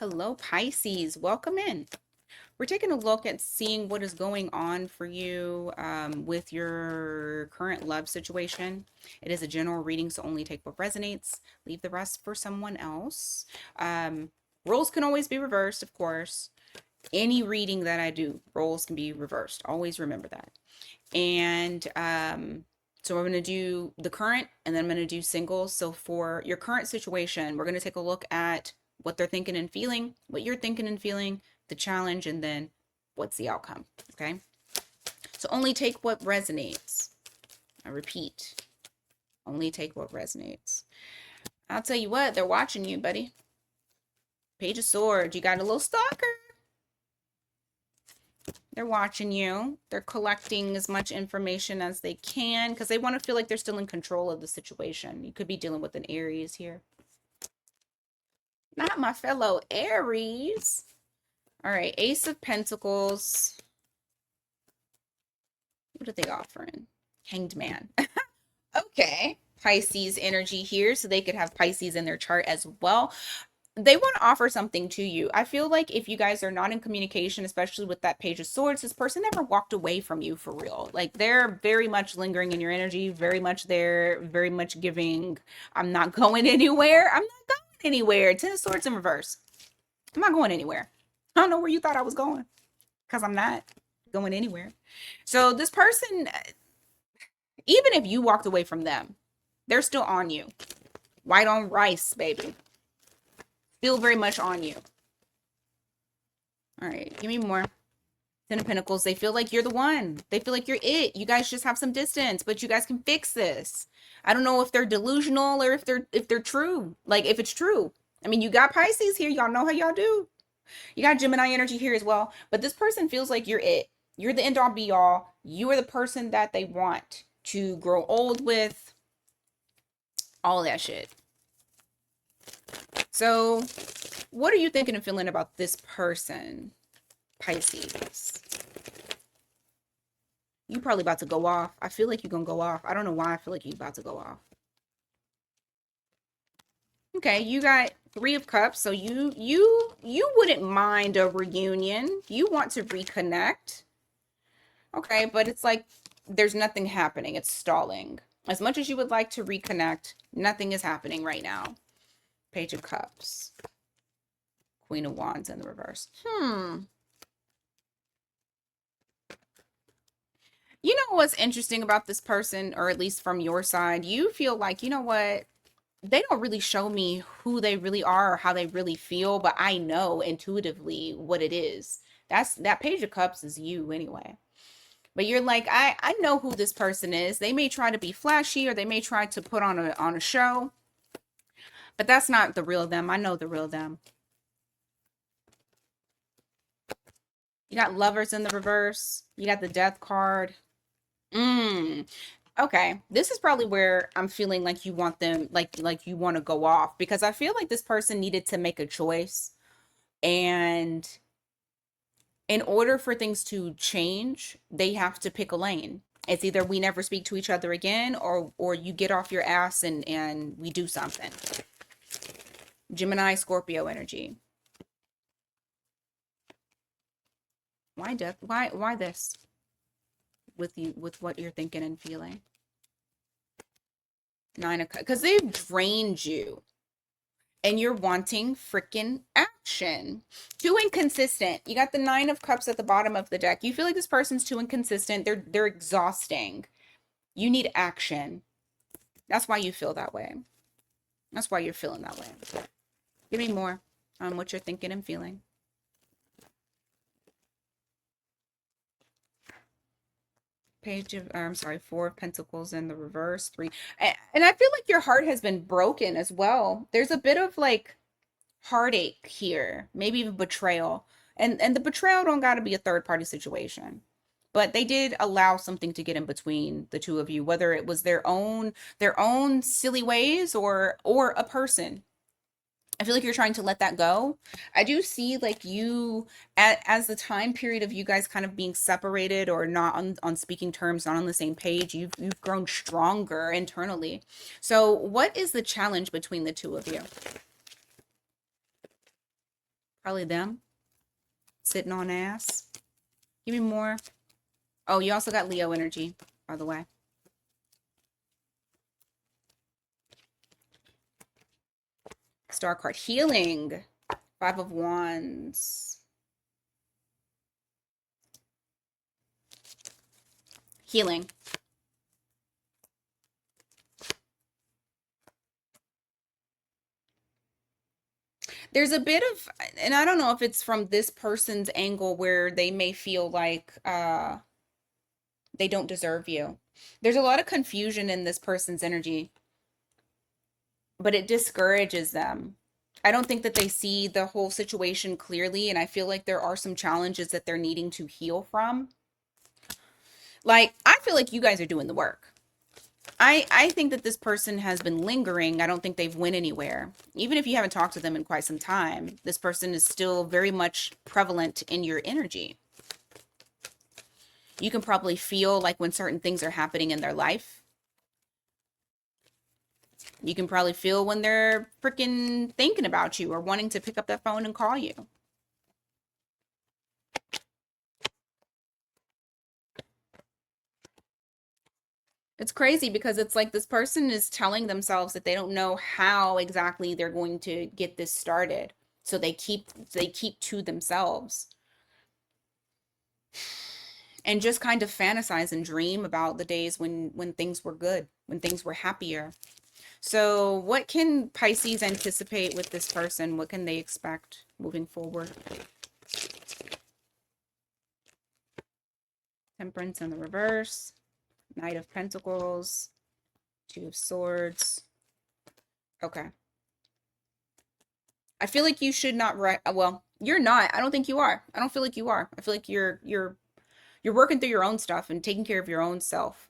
Hello, Pisces. Welcome in. We're taking a look at seeing what is going on for you with your current love situation. It is a general reading, so only take what resonates. Leave the rest for someone else. Um, Roles can always be reversed, of course. Any reading that I do, roles can be reversed. Always remember that. And so we're going to do the current and then I'm going to do singles. So for your current situation, we're going to take a look at what they're thinking and feeling, what you're thinking and feeling, the challenge, and then what's the outcome. Okay. So only take what resonates. I repeat, only take what resonates. I'll tell you what, they're watching you, buddy. Page of Swords. You got a little stalker. They're watching you. They're collecting as much information as they can because they want to feel like they're still in control of the situation. You could be dealing with an Aries here. Not my fellow Aries. All right, Ace of Pentacles. What are they offering? Hanged Man. Okay. Pisces energy here, so they could have Pisces in their chart as well. They want to offer something to you. I feel like if you guys are not in communication, especially with that Page of Swords, this person never walked away from you for real. Like they're very much lingering in your energy, very much there, very much giving. I'm not going anywhere. I'm not going anywhere. Ten of Swords in reverse. I'm not going anywhere. I don't know where you thought I was going because I'm not going anywhere. So this person, even if you walked away from them, they're still on you. White on rice, baby. Still very much on you. All right, give me more. Ten of Pentacles. They feel like you're the one. They feel like you're it. You guys just have some distance, but you guys can fix this. I don't know if they're delusional or if they're true. Like if it's true. I mean, you got Pisces here. Y'all know how y'all do. You got Gemini energy here as well. But this person feels like you're it. You're the end all be all. You are the person that they want to grow old with. All that shit. So, what are you thinking and feeling about this person, Pisces? You probably about to go off. I feel like you're gonna go off. I don't know why I feel like you're about to go off. Okay, you got Three of Cups, so you wouldn't mind a reunion. You want to reconnect. Okay, but it's like there's nothing happening. It's stalling. As much as you would like to reconnect, nothing is happening right now. Page of Cups. Queen of Wands in the reverse. You know what's interesting about this person, or at least from your side, you feel like, you know what? They don't really show me who they really are or how they really feel, but I know intuitively what it is. That Page of Cups is you anyway. But you're like, I know who this person is. They may try to be flashy or they may try to put on a show, but that's not the real them. I know the real them. You got Lovers in the reverse. You got the Death card. Okay, this is probably where I'm feeling like you want them, like you want to go off, because I feel like this person needed to make a choice, and in order for things to change, they have to pick a lane. It's either we never speak to each other again, or you get off your ass and we do something. Gemini, Scorpio energy. Why death? Why this? With you, with what you're thinking and feeling. Nine of Cups, because they've drained you and you're wanting freaking action. Too inconsistent. You got the Nine of Cups at the bottom of the deck. You feel like this person's too inconsistent. They're exhausting. You need action. That's why you feel that way. That's why you're feeling that way. Give me more on what you're thinking and feeling. Page of, I'm sorry, Four of Pentacles in the reverse, three. And I feel like your heart has been broken as well. There's a bit of like heartache here, maybe even betrayal. And the betrayal don't got to be a third party situation. But they did allow something to get in between the two of you, whether it was their own silly ways or a person. I feel like you're trying to let that go. I do see like you as the time period of you guys kind of being separated or not on speaking terms, not on the same page, you've grown stronger internally. So what is the challenge between the two of you? Probably them. Sitting on ass. Give me more. Oh, you also got Leo energy, by the way. Star card. Healing. Five of Wands. Healing. There's a bit of, and I don't know if it's from this person's angle where they may feel like they don't deserve you. There's a lot of confusion in this person's energy, but it discourages them. I don't think that they see the whole situation clearly, and I feel like there are some challenges that they're needing to heal from. Like, I feel like you guys are doing the work. I think that this person has been lingering. I don't think they've went anywhere. Even if you haven't talked to them in quite some time, this person is still very much prevalent in your energy. You can probably feel like when certain things are happening in their life. You can probably feel when they're freaking thinking about you or wanting to pick up that phone and call you. It's crazy because it's like this person is telling themselves that they don't know how exactly they're going to get this started. So they keep to themselves and just kind of fantasize and dream about the days when things were good, when things were happier. So what can Pisces anticipate with this person? What can they expect moving forward? Temperance in the reverse, Knight of Pentacles, Two of Swords. Okay. I feel like you should not write. Well, you're not. I don't think you are. I don't feel like you are. I feel like you're working through your own stuff and taking care of your own self.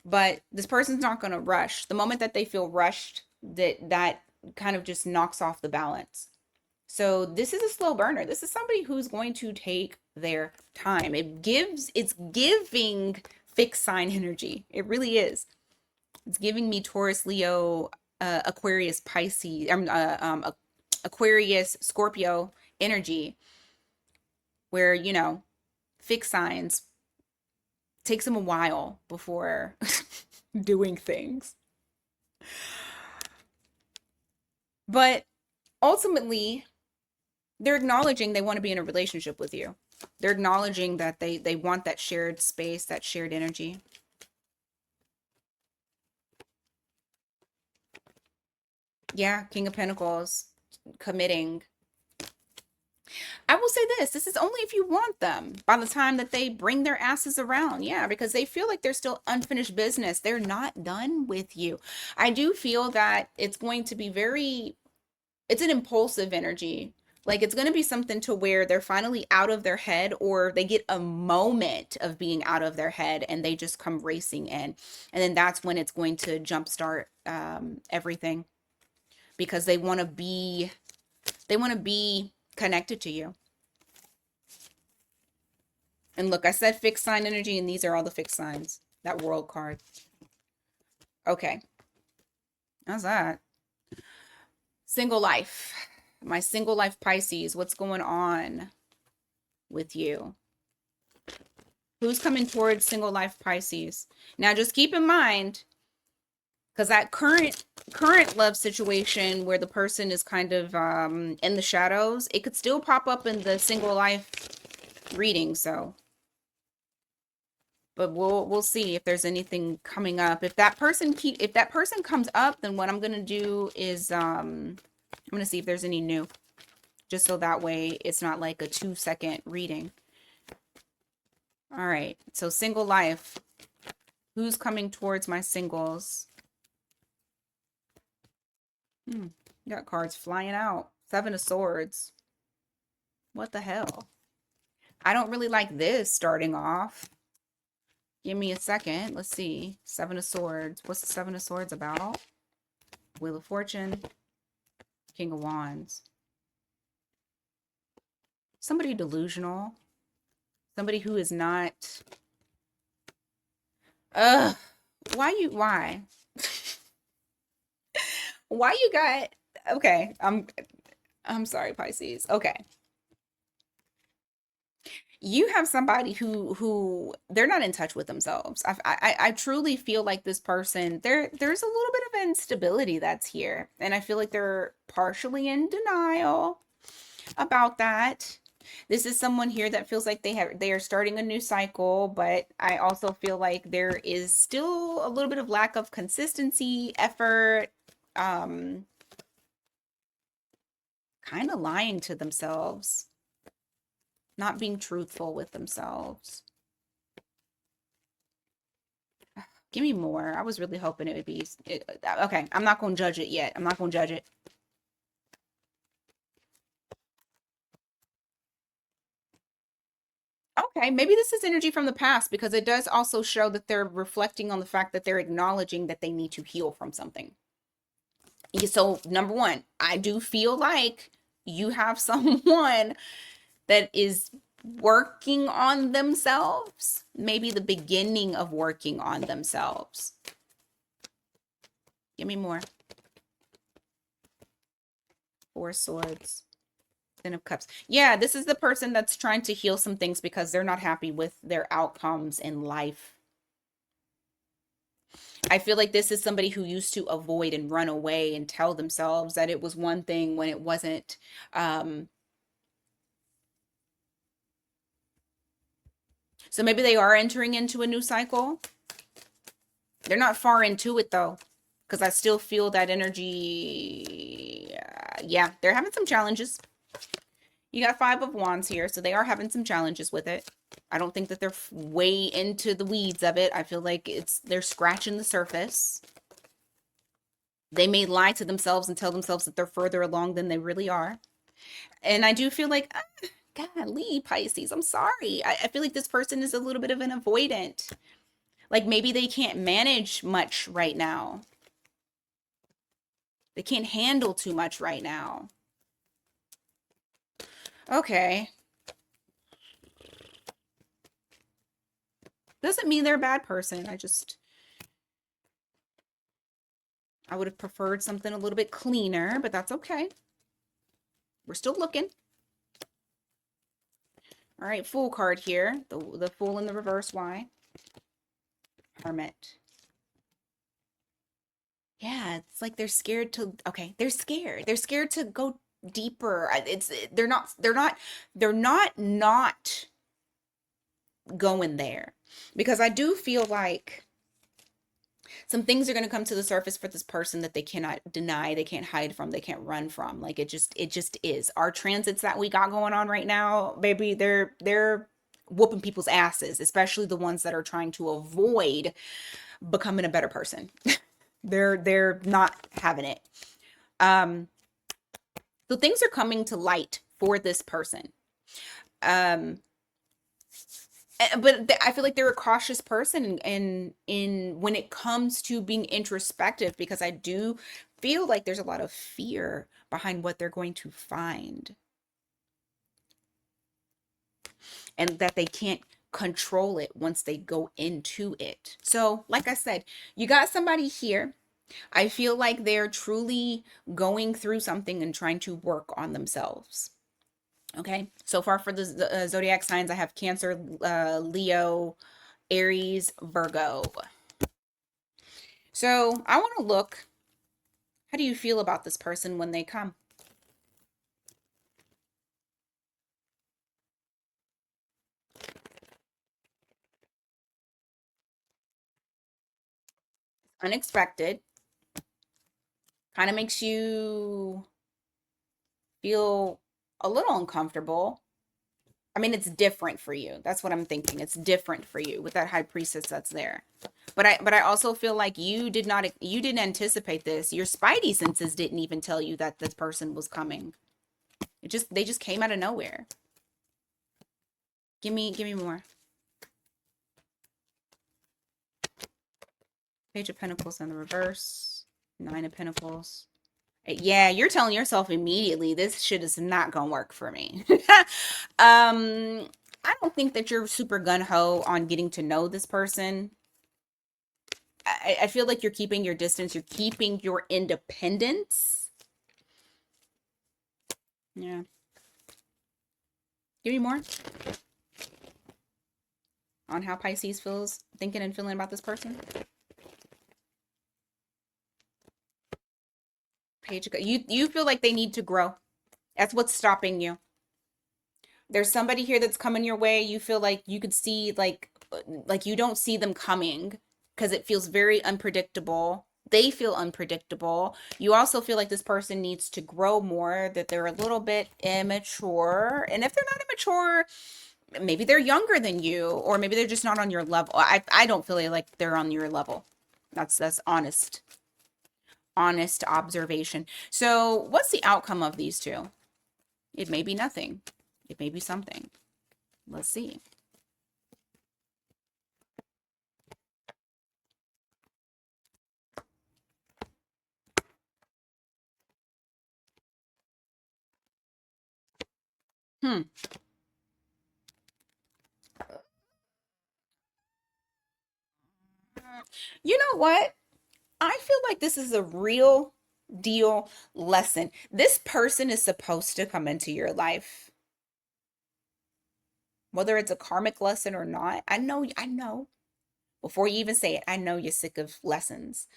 But this person's not going to rush. The moment that they feel rushed, that kind of just knocks off the balance. So this is a slow burner. This is somebody who's going to take their time. It's giving fixed sign energy. It really is. It's giving me Taurus, Leo, Aquarius, Pisces, Aquarius, Scorpio energy, where, fixed signs takes them a while before doing things. But ultimately, they're acknowledging they want to be in a relationship with you. They're acknowledging that they want that shared space, that shared energy. Yeah, King of Pentacles, committing. I will say this is only if you want them by the time that they bring their asses around. Yeah, because they feel like they're still unfinished business. They're not done with you. I do feel that it's going to be it's an impulsive energy. Like it's going to be something to where they're finally out of their head or they get a moment of being out of their head and they just come racing in. And then that's when it's going to jumpstart everything because they want to be connected to you. And look, I said fixed sign energy, and these are all the fixed signs. That world card. Okay. How's that? Single life. My single life Pisces. What's going on with you? Who's coming towards single life Pisces? Now, just keep in mind, because that current love situation where the person is kind of in the shadows, it could still pop up in the single life reading. So, but we'll see if there's anything coming up. If that person comes up, then what I'm gonna do is I'm gonna see if there's any new, just so that way it's not like a 2-second reading. All right, so single life. Who's coming towards my singles? Got cards flying out. 7 of Swords. What the hell? I don't really like this starting off. Give me a second. Let's see. 7 of Swords. What's the 7 of Swords about? Wheel of Fortune. King of Wands. Somebody delusional. Somebody who is not... Ugh. Why? Why you got... Okay. I'm sorry, Pisces. Okay. You have somebody who they're not in touch with themselves. I truly feel like this person, there's a little bit of instability that's here. And I feel like they're partially in denial about that. This is someone here that feels like they are starting a new cycle, but I also feel like there is still a little bit of lack of consistency, effort, um, kind of lying to themselves, not being truthful with themselves. Give me more. I was really hoping it would be okay. I'm not going to judge it yet. I'm not going to judge it. Okay, maybe this is energy from the past because it does also show that they're reflecting on the fact that they're acknowledging that they need to heal from something. So, number one, I do feel like you have someone that is working on themselves, maybe the beginning of working on themselves. Give me more. Four Swords. Ten of Cups. Yeah, this is the person that's trying to heal some things because they're not happy with their outcomes in life. I feel like this is somebody who used to avoid and run away and tell themselves that it was one thing when it wasn't. So maybe they are entering into a new cycle. They're not far into it though, because I still feel that energy. Yeah, they're having some challenges. You got Five of Wands here, so they are having some challenges with it. I don't think that they're way into the weeds of it. I feel like they're scratching the surface. They may lie to themselves and tell themselves that they're further along than they really are. And I do feel like, golly, Pisces, I'm sorry. I feel like this person is a little bit of an avoidant. Like maybe they can't manage much right now. They can't handle too much right now. Okay. Doesn't mean they're a bad person. I would have preferred something a little bit cleaner, but that's okay. We're still looking. All right, Fool card here. The Fool in the reverse. Why? Hermit. Yeah, it's like they're scared to. Okay, they're scared. They're scared to go deeper. They're not going there because I do feel like some things are going to come to the surface for this person that they cannot deny, they can't hide from, they can't run from. Like it just is. Our transits that we got going on right now, baby, they're whooping people's asses, especially the ones that are trying to avoid becoming a better person. They're not having it. Um so things are coming to light for this person. Um but I feel like they're a cautious person in when it comes to being introspective because I do feel like there's a lot of fear behind what they're going to find and that they can't control it once they go into it. So, like I said, you got somebody here. I feel like they're truly going through something and trying to work on themselves. Okay, so far for the zodiac signs, I have Cancer, Leo, Aries, Virgo. So I want to look. How do you feel about this person when they come? Unexpected. Kind of makes you feel a little uncomfortable. I mean, it's different for you. That's what I'm thinking. It's different for you with that high priestess that's there. But I also feel like you didn't anticipate this. Your spidey senses didn't even tell you that this person was coming. They just came out of nowhere. Give me more. Page of Pentacles in the reverse. Nine of Pentacles. Yeah, you're telling yourself immediately this shit is not gonna work for me. I don't think that you're super gun-ho on getting to know this person. I feel like you're keeping your distance, you're keeping your independence. Yeah. Give me more on how Pisces feels, thinking and feeling about this person. Page of, you feel like they need to grow. That's what's stopping you. There's somebody here that's coming your way. You feel like you could see like you don't see them coming because it feels very unpredictable. They feel unpredictable. You also feel like this person needs to grow more, that they're a little bit immature. And if they're not immature, maybe they're younger than you, or maybe they're just not on your level. I don't feel like they're on your level. That's honest observation. So, what's the outcome of these two? It may be nothing. It may be something. Let's see. Hmm. You know what? I feel like this is a real deal lesson. This person is supposed to come into your life, whether it's a karmic lesson or not. I know. Before you even say it, I know you're sick of lessons.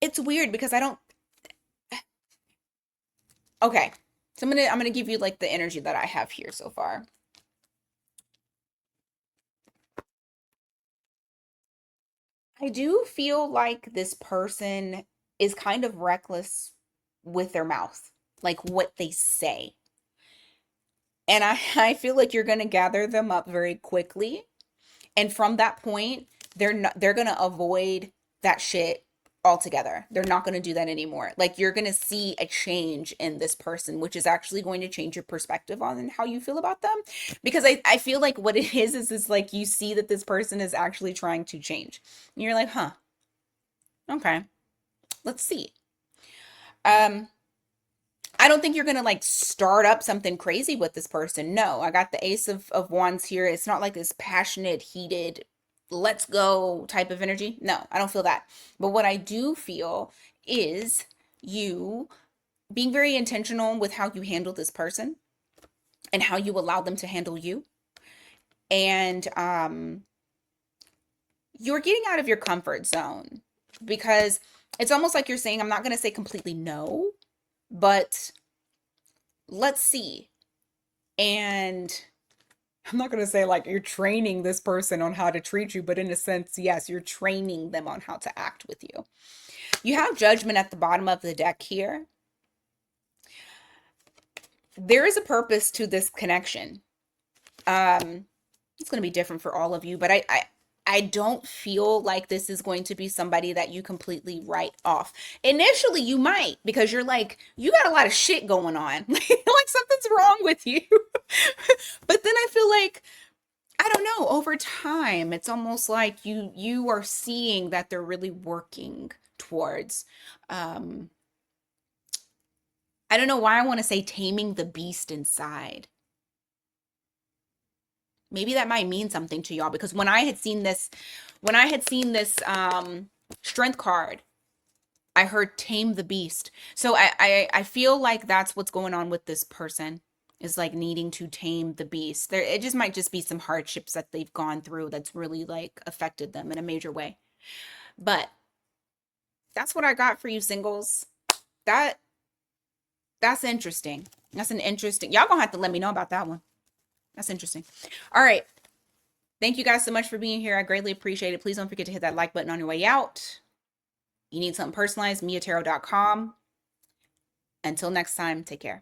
It's weird because I don't. Okay. So I'm gonna give you like the energy that I have here so far. I do feel like this person is kind of reckless with their mouth, like what they say. And I feel like you're going to gather them up very quickly. And from that point, they're going to avoid that shit altogether. They're not going to do that anymore. Like you're going to see a change in this person, which is actually going to change your perspective on how you feel about them. Because I feel like what it is like you see that this person is actually trying to change. And you're like, huh, okay, let's see. Um, I don't think you're gonna like start up something crazy with this person. No, I got the Ace of Wands here. It's not like this passionate, heated, let's go type of energy. No, I don't feel that. But what I do feel is you being very intentional with how you handle this person and how you allow them to handle you. And you're getting out of your comfort zone because it's almost like you're saying, I'm not gonna say completely no, but let's see. And I'm not going to say like you're training this person on how to treat you, but in a sense, yes, you're training them on how to act with you. You have judgment at the bottom of the deck here. There is a purpose to this connection. It's going to be different for all of you, but I don't feel like this is going to be somebody that you completely write off. Initially, you might because you're like, you got a lot of shit going on. Like something's wrong with you. But then I feel like I don't know, over time, it's almost like you are seeing that they're really working towards um I don't know why I want to say taming the beast inside. Maybe that might mean something to y'all because when I had seen this strength card, I heard tame the beast. So I feel like that's what's going on with this person is like needing to tame the beast. There it just might just be some hardships that they've gone through that's really like affected them in a major way. But that's what I got for you singles. That that's interesting. That's an interesting. Y'all gonna have to let me know about that one. That's interesting. All right. Thank you guys so much for being here. I greatly appreciate it. Please don't forget to hit that like button on your way out. You need something personalized, miatarot.com. Until next time, take care.